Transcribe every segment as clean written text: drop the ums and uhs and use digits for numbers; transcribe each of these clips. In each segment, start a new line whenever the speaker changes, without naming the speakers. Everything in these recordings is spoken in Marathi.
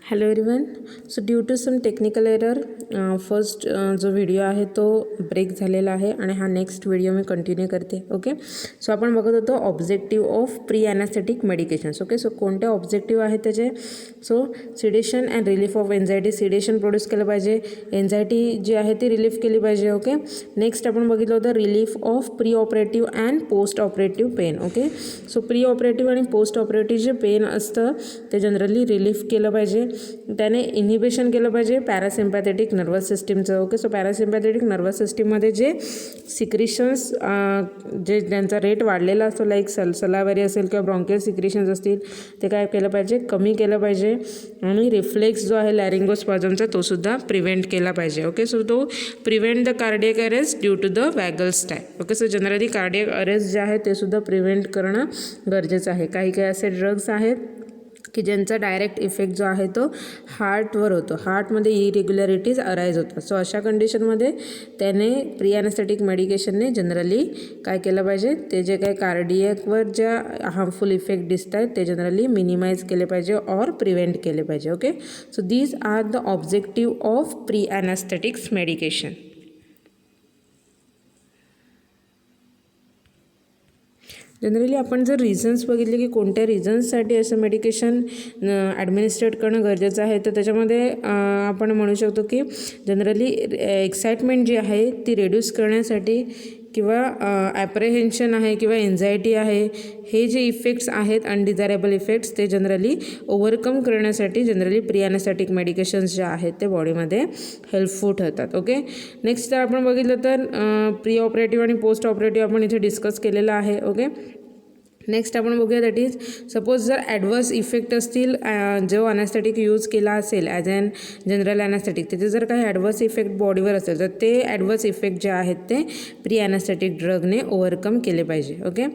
Hello everyone. So due to some technical error first जो व्हिडिओ आहे तो ब्रेक झालेला आहे आणि हा नेक्स्ट व्हिडिओ मी कंटिन्यू करते. ओके, सो आपण बघत होतो objective of pre anaesthetic medications. Okay, so कोणते ऑब्जेक्टिव्ह आहेत त्याचे? So sedation and relief of anxiety. Sedation produce केलं पाहिजे, एन्झायटी जी आहे ती रिलीफ केली पाहिजे. ओके, नेक्स्ट आपण बघितलं होतं relief of pre operative and post operative pain. Okay, so pre operative आणि पोस्ट ऑपरेटिव्ह जे पेन असतं ते जनरली रिलीफ केलं पाहिजे. त्याने इन्हिबिशन केलं पाहिजे पॅरासिम्पॅथेटिक नर्वस सिस्टीमचं. ओके, सो पॅरासिम्पॅथेटिक नर्वस सिस्टीममध्ये जे सिक्रिशन्स जे ज्यांचा रेट वाढलेला असतो लाईक सलावरी असेल किंवा ब्रॉन्कियल सिक्रिशन्स असतील ते काय केलं पाहिजे? कमी केलं पाहिजे. आणि रिफ्लेक्स जो आहे लॅरिंगोस्पाझमचा तो सुद्धा प्रिव्हेंट केला पाहिजे. Okay, so to prevent the cardiac arrest due to the vagals type. Okay, so generally cardiac arrest जे आहे ते सुद्धा प्रिव्हेंट करणं गरजेचं आहे. काही काही असे ड्रग्स आहेत की ज्यांचा डायरेक्ट इफेक्ट जो आहे तो हार्टवर होतो, हार्टमध्ये इरेग्युलॅरिटीज अराईज होतात. सो अशा कंडिशनमध्ये त्याने प्री ॲनास्थेटिक मेडिकेशनने जनरली काय केलं पाहिजे? ते जे काही कार्डियकवर ज्या हार्मफुल इफेक्ट दिसत आहेत ते जनरली मिनिमाइज केले पाहिजे ऑर प्रिव्हेंट केले पाहिजे. Okay, so these are the objective of pre anaesthetics medication. Generally आपण जर रिझन्स बघितले की कोणत्या रिझन्ससाठी असं मेडिकेशन ॲडमिनिस्ट्रेट करणं गरजेचं आहे तर त्याच्यामध्ये आपण म्हणू शकतो की जनरली एक्साइटमेंट जी आहे ती रिड्यूस करण्यासाठी किंवा ॲप्रेहेन्शन आहे किंवा एन्झायटी आहे हे जे इफेक्ट्स आहेत अनडिझायरेबल इफेक्ट्स ते जनरली ओव्हरकम करण्यासाठी जनरली प्री ॲनास्थेटिक मेडिकेशन्स जे आहेत ते बॉडीमध्ये हेल्पफुल ठरतात. ओके, नेक्स्ट जर आपण बघितलं तर प्री ऑपरेटिव्ह आणि पोस्ट ऑपरेटिव्ह आपण इथे डिस्कस केलेलं आहे. ओके, नेक्स्ट आपण बघूया दॅट इज सपोज जर ॲडवर्स इफेक्ट असतील जो ॲनास्थेटिक यूज केला असेल ॲज ॲन जनरल ॲनास्थेटिक त्याचे जर काही ॲडवर्स इफेक्ट बॉडीवर असेल तर ते ॲडवर्स इफेक्ट जे आहेत ते प्री ॲनास्थेटिक ड्रगने ओव्हरकम केले पाहिजे. ओके,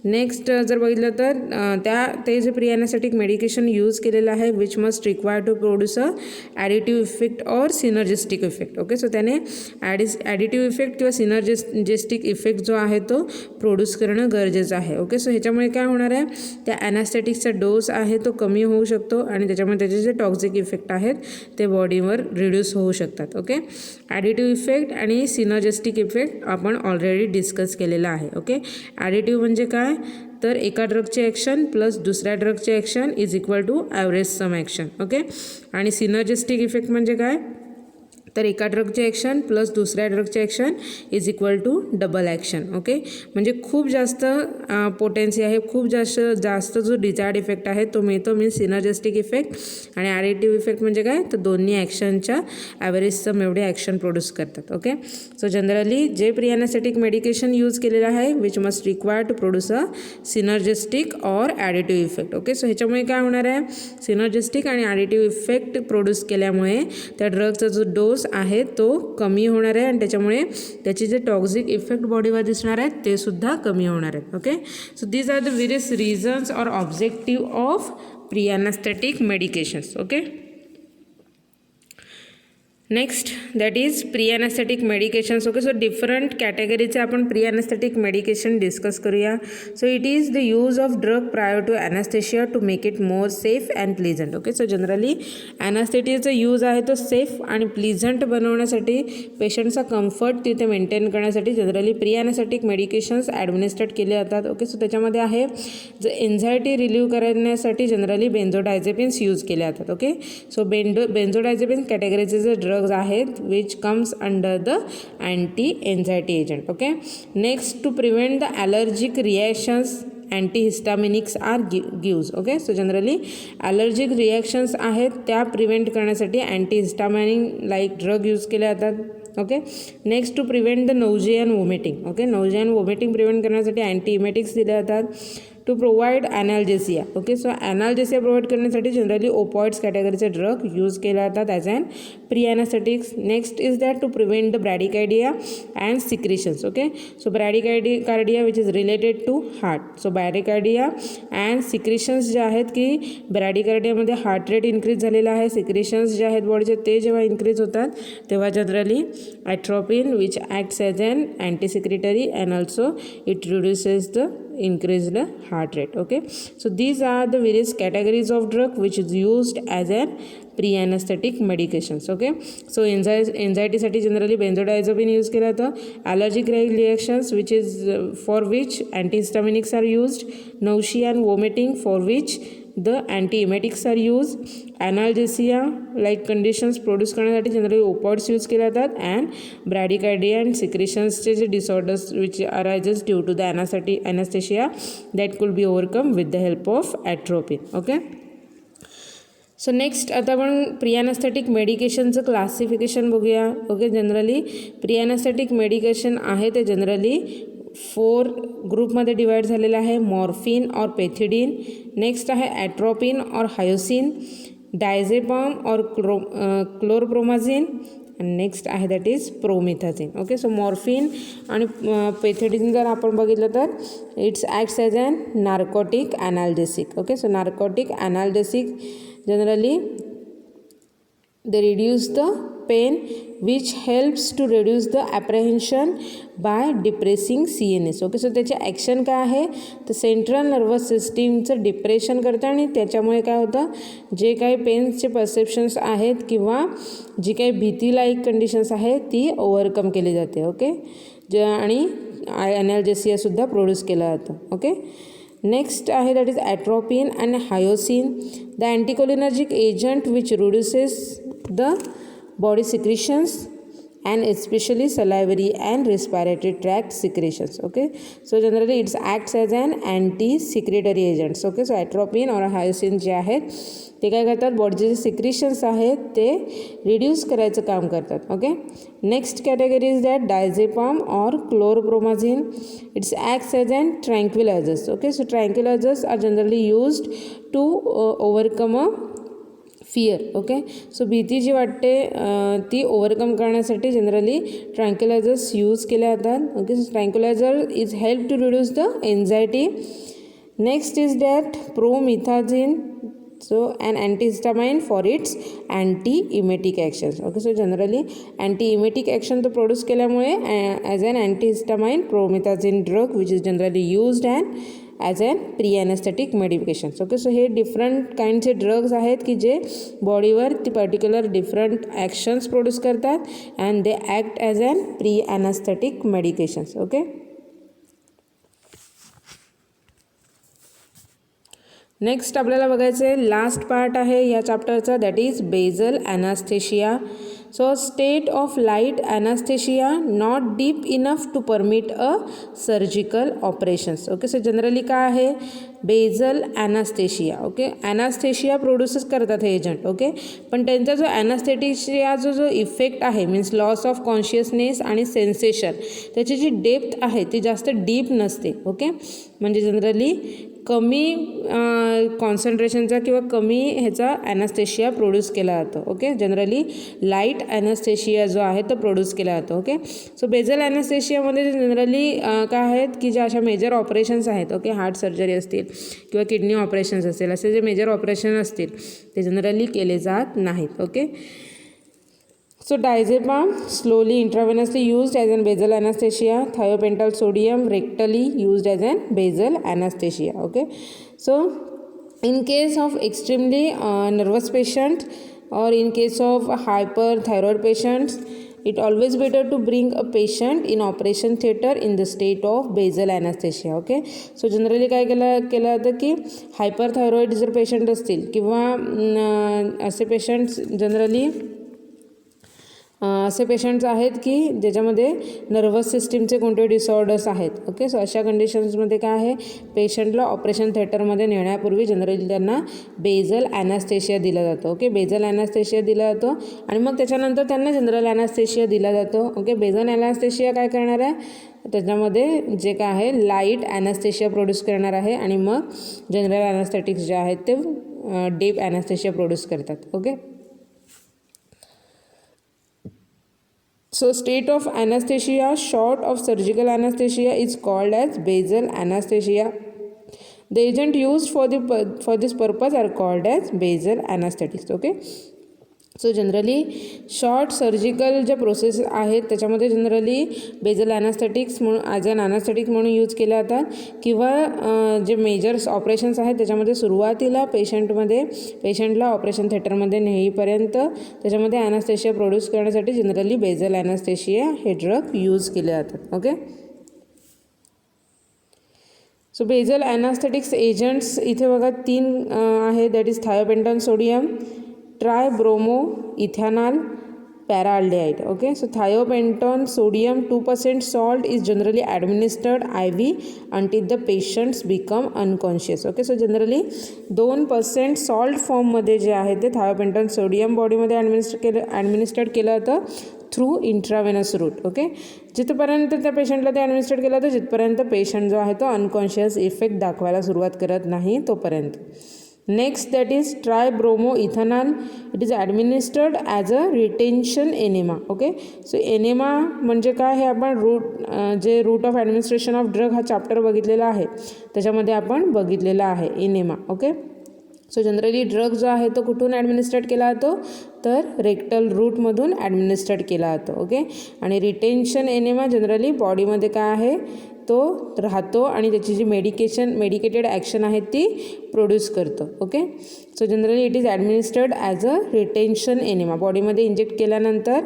नेक्स्ट जर बघितलं तर ते जे प्री ॲनास्थेटिक मेडिकेशन यूज केलेलं आहे which must require to produce a additive effect or synergistic effect. Okay, so त्याने ॲडिटिव्ह इफेक्ट किंवा सिनर्जिस्टिक इफेक्ट जो आहे तो प्रोड्यूस करणं गरजेचं आहे. ओके, सो ह्याच्यामुळे काय होणार आहे? त्या ॲनास्थेटिकचा डोस आहे तो कमी होऊ शकतो आणि त्याच्यामुळे त्याचे जे टॉक्सिक इफेक्ट आहेत ते बॉडीवर रिड्यूस होऊ शकतात. ओके, ॲडिटिव्ह इफेक्ट आणि सिनर्जिस्टिक इफेक्ट आपण ऑलरेडी डिस्कस केलेला आहे. ओके, ॲडिटिव्ह म्हणजे काय? तर एका ड्रगचे ॲक्शन प्लस दुसऱ्या ड्रगचे action is equal to average sum action. Okay, आणि सिनर्जिस्टिक इफेक्ट म्हणजे काय? तर एका ड्रगचे ॲक्शन प्लस दुसऱ्या ड्रगचे action is equal to double action. Okay, म्हणजे खूप जास्त पोटेन्सी आहे, खूप जास्त जो डिझायर्ड इफेक्ट आहे तो मिळतो मीन्स सिनर्जिस्टिक इफेक्ट. आणि ॲडिटिव्ह इफेक्ट म्हणजे काय? तर दोन्ही ॲक्शनच्या ॲव्हरेज सम एवढे ॲक्शन प्रोड्यूस करतात. ओके, सो जनरली जे प्री ॲनास्थेटिक मेडिकेशन यूज केलेलं आहे which must require to produce a synergistic or additive effect. Okay, so ह्याच्यामुळे काय होणार आहे? सिनर्जिस्टिक आणि ॲडिटिव्ह इफेक्ट प्रोड्यूस केल्यामुळे त्या ड्रगचा जो डोस आहे तो कमी होणार आहे आणि त्याच्यामुळे त्याचे जे टॉक्सिक इफेक्ट बॉडीवर दिसणार आहेत ते सुद्धा कमी होणार आहेत. Okay, so these are the various reasons or objective of pre anaesthetic medications. Okay, next that is pre anaesthetic medications. Okay, so different कॅटेगरीचे आपण प्री ॲनास्थेटिक मेडिकेशन डिस्कस करूया. So it is the use of drug prior to anaesthesia to make it more safe and pleasant. Okay, so generally ॲनास्थेटियाचा यूज आहे तो सेफ आणि प्लीझंट बनवण्यासाठी पेशंटचा कम्फर्ट तिथे मेंटेन करण्यासाठी generally pre anaesthetic medications administrate केले जातात. ओके, सो त्याच्यामध्ये आहे जर एन्झायटी रिलीव्ह करण्यासाठी जनरली बेन्झोडायझेपिन्स यूज केले जातात. ओके, सो बेन्झोडायझेपिन्स कॅटेगरीचे जे ड्रग्स आहेत which comes under the anti anxiety agent. Okay, next to prevent the allergic reactions antihistaminics are gives. Okay, so generally allergic reactions आहेत त्या प्रिव्हेंट करण्यासाठी अँटीहिस्टामिनिक लाईक ड्रग यूज केले जातात. Okay, next to prevent the nausea and vomiting. Okay, nausea and vomiting prevent करण्यासाठी अँटीइमेटिक्स दिले जातात. To provide analgesia. Okay, so analgesia provide करण्यासाठी जनरली ओपॉइड्स कॅटेगरीचे ड्रग यूज केले जातात as an pre anaesthetics. Next is that to prevent the bradycardia and secretions. Okay, so bradycardia which is related to heart. So bradycardia and secretions जे आहेत की ब्रॅडिकार्डियामध्ये हार्ट रेट इन्क्रीज झालेला आहे, सिक्रिशन्स जे आहेत बॉडीचे ते जेव्हा इन्क्रीज होतात तेव्हा generally atropine which acts as an antisecretory and also it reduces the increased heart rate. Okay, so these are the various categories of drug which is used as an pre-anesthetic medications. Okay, so anxiety साठी generally benzodiazepine यूज केला जातं. allergic reactions which is for which antihistaminics are used. nausea and vomiting for which the antiemetics are used. analgesia like conditions produce करण्यासाठी जनरली ओपॉइड्स यूज केले जातात. अँड ब्रॅडिकार्डिया अँड सिक्रेशन्सचे जे disorders which arises due to the anaesthesia that could be overcome with the help of atropine. Okay, so next आता आपण प्रिॲनास्थेटिक मेडिकेशनचं क्लासिफिकेशन बघूया. ओके, जनरली प्रिॲनास्थेटिक मेडिकेशन आहे ते जनरली 4 ग्रुपमध्ये डिवाइड झालेलं आहे. मॉर्फिन और पेथिडीन, नेक्स्ट आहे ॲट्रोपिन और हायोसिन, डायझेपम और क्लोरप्रोमाझिन, आणि नेक्स्ट आहे that is promethazine. Okay, so morphine आणि पेथिडीन जर आपण बघितलं तर its acts as an narcotic analgesic. Okay, so narcotic analgesic generally they reduce the pain which helps to reduce the apprehension by depressing CNS. Okay, so त्याचे ॲक्शन काय आहे तर सेंट्रल नर्वस सिस्टीमचं डिप्रेशन करतं आणि त्याच्यामुळे काय होतं जे काही पेन्सचे परसेप्शन्स आहेत किंवा जी काही भीतीलायक कंडिशन्स आहेत ती ओव्हरकम केली जाते. ओके, आणि ॲनाल्जेसियासुद्धा प्रोड्यूस केलं जातं. ओके, नेक्स्ट आहे that is atropine and hyoscine, the anticholinergic agent which reduces the body secretions and especially salivary and respiratory tract secretions. Okay, so generally it acts as an anti secretory agents. Okay, so atropine or hyoscine जे आहेत ते काय करतात बॉडीचे जे सिक्रेशन्स आहेत ते रिड्यूस करायचं काम करतात. Okay, next category is that diazepam और chlorpromazine. Its acts as an tranquillisers. Okay, so tranquillisers are generally used to overcome a fear. Okay, so भीती जी वाटते ती ओव्हरकम करण्यासाठी जनरली ट्रँक्युलायझर्स यूज केले जातात. Okay, so tranquilliser is help to reduce the anxiety. Next is that promethazine, so and antihistamine for its anti emetic actions. Okay, so generally anti emetic action तो प्रोड्यूस केल्यामुळे as an antihistamine promethazine drug which is generally used and as an pre anaesthetic medications. Okay, so हे डिफरंट काइंडचे ड्रग्स आहेत की जे बॉडीवर ती पर्टिक्युलर डिफरंट ॲक्शन्स प्रोड्यूस करतात and they act as an pre anaesthetic medications. Okay, next आपल्याला बघायचं आहे लास्ट पार्ट आहे या चॅप्टरचा that is basal anaesthesia. So state of light anaesthesia not deep enough to permit a surgical operations. Okay, so generally काय आहे बेझल ॲनास्थेशिया. ओके, ॲनास्थेशिया प्रोड्यूसच करतात हे एजंट. ओके, पण त्यांचा जो ॲनास्थेटिशियाचा जो इफेक्ट आहे मीन्स लॉस ऑफ कॉन्शियसनेस आणि सेन्सेशन त्याची जी डेप्थ आहे ती जास्त डीप नसते. ओके, म्हणजे जनरली कमी कॉन्सन्ट्रेशनचा किंवा कमी ह्याचा ॲनास्थेशिया प्रोड्यूस केला जातो. ओके, जनरली लाईट ॲनास्थेशिया जो आहे तो प्रोड्यूस केला जातो. ओके, सो बेझल ॲनास्थेशियामध्ये जनरली काय आहेत की ज्या अशा मेजर ऑपरेशन्स आहेत. ओके, हार्ट सर्जरी असतील किंवा किडनी ऑपरेशन्स असतील असे जे मेजर ऑपरेशन असतील ते जनरली केले जात नाहीत. Okay, so diazepam slowly intravenously used as an basal anesthesia. Thiopental sodium rectally used as an basal anesthesia. Okay, so in case of extremely nervous patient or in case of hyperthyroid patients, it always better to bring a patient in operation theater in the state of basal anesthesia. Okay, so generally काय केलं जातं की हायपरथायरॉइड जर पेशंट असतील किंवा असे पेशंट्स जनरली असे पेशंट्स आहेत की ज्याच्यामध्ये नर्वस सिस्टीमचे कोणते डिसऑर्डर्स आहेत. ओके, सो अशा कंडिशन्समध्ये काय आहे पेशंटला ऑपरेशन थिएटरमध्ये नेण्यापूर्वी जनरली त्यांना बेझल ॲनास्थेशिया दिला जातो. ओके, बेझल ॲनास्थेशिया दिला जातो आणि मग त्याच्यानंतर त्यांना जनरल ॲनास्थेशिया दिला जातो. ओके, बेझल ॲनास्थेशिया काय करणार आहे त्याच्यामध्ये जे काय आहे लाईट ॲनास्थेशिया प्रोड्यूस करणार आहे आणि मग जनरल ॲनास्थेटिक्स जे आहेत ते डीप ॲनास्थेशिया प्रोड्यूस करतात. Okay, so state of anesthesia short of surgical anesthesia is called as basal anesthesia. The agent used for this purpose are called as basal anesthetics. Okay, so generally short surgical ज्या प्रोसेस आहेत त्याच्यामध्ये जनरली बेजल ॲनास्थेटिक्स म्हणून ॲज अन ॲनास्थेटिक म्हणून यूज केल्या जातात, किंवा जे मेजर्स ऑपरेशन्स आहेत त्याच्यामध्ये सुरुवातीला पेशंटला ऑपरेशन थिएटरमध्ये नेईपर्यंत त्याच्यामध्ये ॲनास्थेशिया प्रोड्यूस करण्यासाठी जनरली बेजल ॲनास्थेशिया हे ड्रग यूज केले जातात. Okay. So basal anaesthetics agents इथे बघा 3 आहे. That is thiopentone sodium, tribromoethanol, paraldehyde. Okay. So thiopentone sodium 2% salt is generally administered IV until the patients become unconscious. Okay. So generally 2% salt फॉर्ममध्ये जे आहे ते थायोपेंटॉन सोडियम बॉडीमध्ये ॲडमिनिस्टर्ड केलं जातं थ्रू इंट्रावेनस रूट. ओके. जिथपर्यंत त्या पेशंटला ते ॲडमिनिस्टर्ड केलं जातं जिथपर्यंत पेशंट जो आहे तो अनकॉन्शियस इफेक्ट दाखवायला सुरुवात करत नाही तोपर्यंत. Next that is tribromoethanol. It is administered as a retention enema. Okay. So enema म्हणजे काय हे आपण route of administration of drug हा चॅप्टर बघितलेला आहे त्याच्यामध्ये आपण बघितलेला आहे enema. Okay. So generally drug जो आहे तो कुठून ॲडमिनिस्ट्रेट केला जातो तर रेक्टल रूटमधून ॲडमिनिस्ट्रेट केला जातो. ओके. आणि रिटेन्शन एनेमा जनरली बॉडीमध्ये काय आहे तो राहतो आणि त्याची जी मेडिकेटेड ॲक्शन आहे ती प्रोड्यूस करतो. Okay. So generally it is administered as a retention enema. बॉडीमध्ये इंजेक्ट केल्यानंतर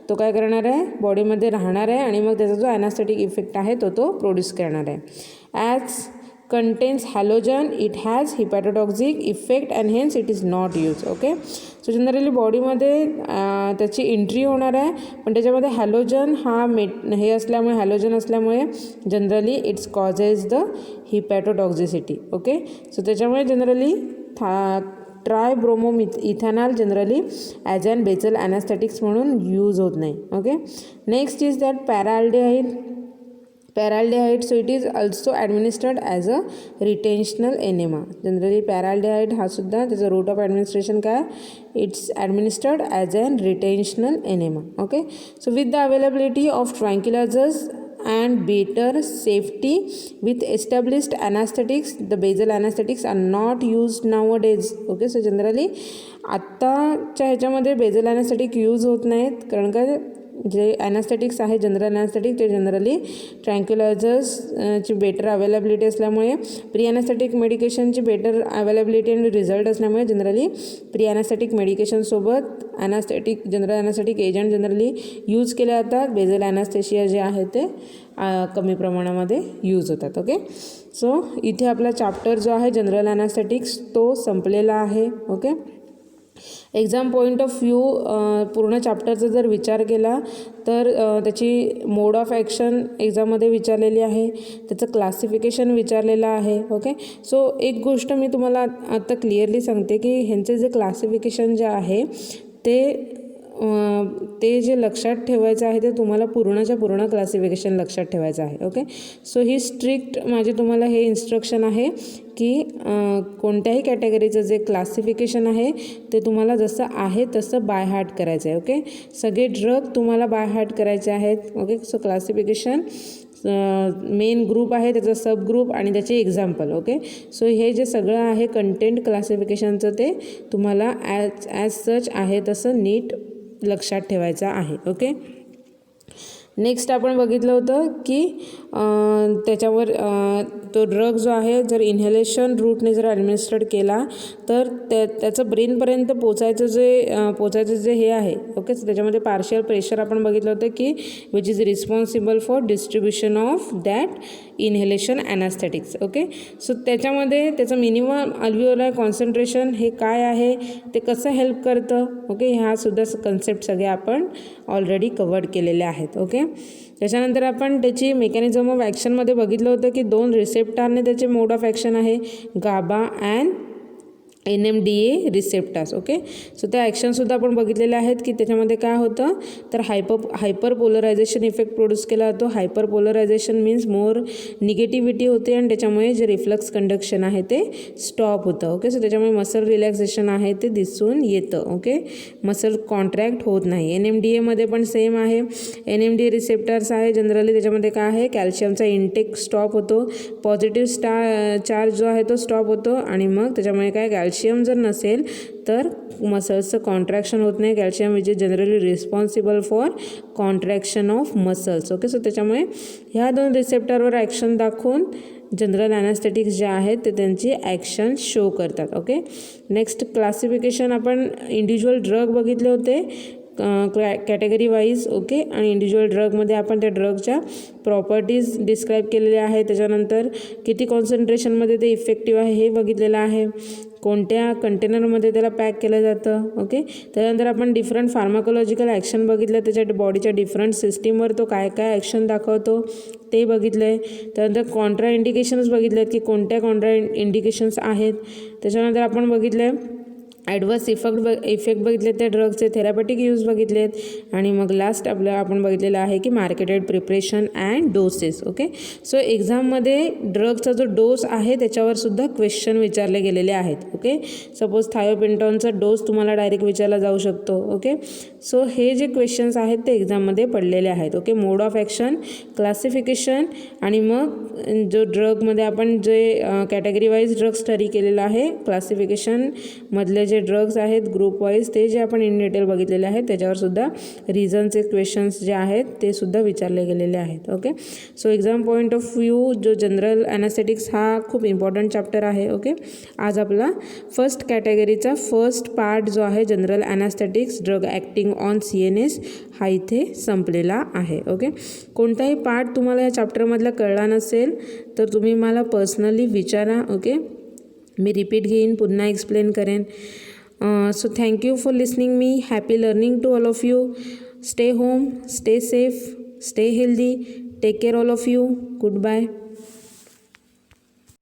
तो काय करणार आहे बॉडीमध्ये राहणार आहे आणि मग त्याचा जो ॲनास्थेटिक इफेक्ट आहे तो प्रोड्यूस करणार आहे. As contains halogen, it has hepatotoxic effect and hence it is not used. Okay. So generally बॉडीमध्ये त्याची एंट्री होणार आहे पण त्याच्यामध्ये हॅलोजन हॅलोजन असल्यामुळे generally its causes the hepatotoxicity. Okay. So त्याच्यामुळे generally tribromoethanol generally as an basal anaesthetics म्हणून यूज होत नाही. Okay. Next is that paraldehyde. So it is also administered as a retentional enema. Generally paraldehyde हा सुद्धा त्याचं रूट ऑफ ॲडमिनिस्ट्रेशन काय its administered as an retentional enema. Okay. So with the availability of tranquillisers and better safety with established anesthetics, the basal anesthetics are not used nowadays. Okay. so generally आत्ताच्या ह्याच्यामध्ये बेजल ॲनास्थेटिक यूज होत नाहीत कारण का जे ॲनास्थेटिक्स आहे जनरल ॲनास्थेटिक ते जनरली ट्रँक्युलायझर्सची बेटर अवेलेबिलिटी असल्यामुळे प्री ॲनास्थेटिक मेडिकेशनची बेटर अवेलेबिलिटी आणि रिझल्ट असल्यामुळे जनरली प्री ॲनास्थेटिक मेडिकेशनसोबत general anaesthetic agent generally use केले जातात. बेजल ॲनास्थेशिया जे आहे ते कमी प्रमाणामध्ये यूज होतात. ओके. सो इथे आपला चॅप्टर जो आहे जनरल ॲनास्थेटिक्स तो संपलेला आहे. Okay. Exam point of view पूर्ण चॅप्टरचा जर विचार केला तर त्याची मोड ऑफ ॲक्शन एक्झाममध्ये विचारलेली आहे, त्याचं क्लासिफिकेशन विचारलेलं आहे. ओके. सो एक गोष्ट मी तुम्हाला आता क्लिअरली सांगते की ह्यांचे जे क्लासिफिकेशन जे आहे ते जे लक्षात ठेवायचं आहे ते तुम्हाला पूर्णच्या पूर्ण क्लासिफिकेशन लक्षात ठेवायचं आहे. ओके. सो ही स्ट्रिक्ट माझे तुम्हाला हे इन्स्ट्रक्शन आहे की कोणत्याही कॅटेगरीचं जे क्लासिफिकेशन आहे ते तुम्हाला जसं आहे तसं बाय हार्ट करायचं आहे. ओके. सगळे ड्रग तुम्हाला बाय हार्ट करायचे आहेत. Okay. So classification main group आहे त्याचा सब ग्रुप आणि त्याचे एक्झाम्पल. ओके. सो हे जे सगळं आहे कंटेंट क्लासिफिकेशनचं ते तुम्हाला ॲज सच आहे तसं नीट लक्षात ठेवायचं आहे. ओके. नेक्स्ट आपण बघितलं होतं की त्याच्यावर तो ड्रग जो आहे जर इन्हेलेशन रूटने जर ॲडमिनिस्ट्रेट केला तर त्याचं ब्रेनपर्यंत पोचायचं जे हे आहे. ओके. त्याच्यामध्ये पार्शियल प्रेशर आपण बघितलं होतं की which is responsible for distribution of that inhalation anaesthetics. Okay. So त्याच्यामध्ये त्याचं मिनिमम अल्व्हिओलार कॉन्सन्ट्रेशन हे काय आहे ते कसं हेल्प करतं. ओके. ह्यासुद्धा कन्सेप्ट सगळे आपण ऑलरेडी कव्हर्ड केलेले आहेत. ओके. त्याच्यानंतर आपण त्याची मेकॅनिझम ऑफ ॲक्शनमध्ये बघितलं होतं की 2 रिसेप्टारने त्याचे मोड ऑफ ॲक्शन आहे GABA and NMDA receptors. Okay. So त्या ॲक्शनसुद्धा आपण बघितलेले आहेत की त्याच्यामध्ये काय होतं तर हायपर पोलरायझेशन इफेक्ट प्रोड्यूस केला जातो. Hyperpolarisation means more negativity होते आणि त्याच्यामुळे जे रिफ्लक्स कंडक्शन आहे ते स्टॉप होतं. ओके. सो त्याच्यामुळे मसल रिलॅक्सेशन आहे ते दिसून येतं. ओके. मसल कॉन्ट्रॅक्ट होत नाही. NMDAमध्ये पण सेम आहे. NMDA रिसेप्टार्स आहे जनरली त्याच्यामध्ये काय आहे कॅल्शियमचा इंटेक स्टॉप होतो, पॉझिटिव्ह चार्ज जो आहे तो स्टॉप होतो आणि मग त्याच्यामुळे काय कॅल्शियम कॅल्शियम जर नसेल तर मसल्सचं कॉन्ट्रॅक्शन होत नाही. Calcium which is generally responsible for contraction of muscles. Okay, so त्याच्यामुळे ह्या 2 रिसेप्टरवर ॲक्शन दाखवून जनरल ॲनेस्थेटिक्स जे आहेत ते त्यांची ॲक्शन शो करतात. ओके, नेक्स्ट क्लासिफिकेशन आपण इंडिव्हिज्युअल ड्रग बघितले होते कॅटेगरी वाईज. ओके, आणि इंडिव्हिज्युअल ड्रगमध्ये आपण त्या ड्रगच्या प्रॉपर्टीज डिस्क्राईब केलेल्या आहे. त्याच्यानंतर किती कॉन्सन्ट्रेशनमध्ये ते इफेक्टिव्ह आहे हे बघितलेलं आहे. कोणत्या कंटेनरमध्ये त्याला पॅक केलं जातं. ओके, त्यानंतर आपण डिफरंट फार्माकोलॉजिकल ॲक्शन बघितलं, त्याच्या बॉडीच्या डिफरंट सिस्टीमवर तो काय काय ॲक्शन दाखवतो ते बघितलं आहे. त्यानंतर कॉन्ट्रा इंडिकेशन्स बघितले आहेत की कोणत्या कॉन्ट्रा इंडिकेशन्स आहेत. त्याच्यानंतर आपण बघितलं आहे ॲडवर्स इफेक्ट बघितले त्या ड्रग्सचे, थेरापेटिक यूज बघितले आहेत आणि मग लास्ट आपण बघितलेलं आहे की marketed preparation and doses. Okay, so एक्झाममध्ये ड्रगचा जो डोस आहे त्याच्यावर सुद्धा क्वेश्चन विचारले गेलेले आहेत. ओके, सपोज थायोपेंटॉनचा डोस तुम्हाला डायरेक्ट विचारला जाऊ शकतो. ओके, सो हे जे क्वेश्चन्स आहेत ते एक्झाममध्ये पडलेले आहेत. Okay, mode of action, classification आणि मग जो ड्रगमध्ये आपण जे कॅटेगरी वाईज ड्रग स्टडी केलेलं आहे, क्लासिफिकेशनमधले जे ड्रग्स आहेत ग्रुप वाईज ते जे आपण इन डिटेल बघितलेले आहेत त्याच्यावर सुद्धा रिझनचे क्वेश्चन्स जे आहेत ते सुद्धा विचारले गेलेले आहेत. Okay, so exam point of view जो जनरल ॲनेस्थेटिक्स हा खूप इम्पॉर्टंट चॅप्टर आहे. ओके, आज आपला फर्स्ट कॅटेगरीचा फर्स्ट पार्ट जो आहे general anaesthetics drug acting on CNS हा इथे संपलेला आहे. ओके, कोणताही पार्ट तुम्हाला या चॅप्टरमधला कळला नसेल तर तुम्ही मला पर्सनली विचारा. ओके, मी रिपीट घेईन, पुन्हा एक्सप्लेन करेन. So thank you for listening me. Happy learning to all of you. Stay home, stay safe, stay healthy. Take care all of you. Goodbye.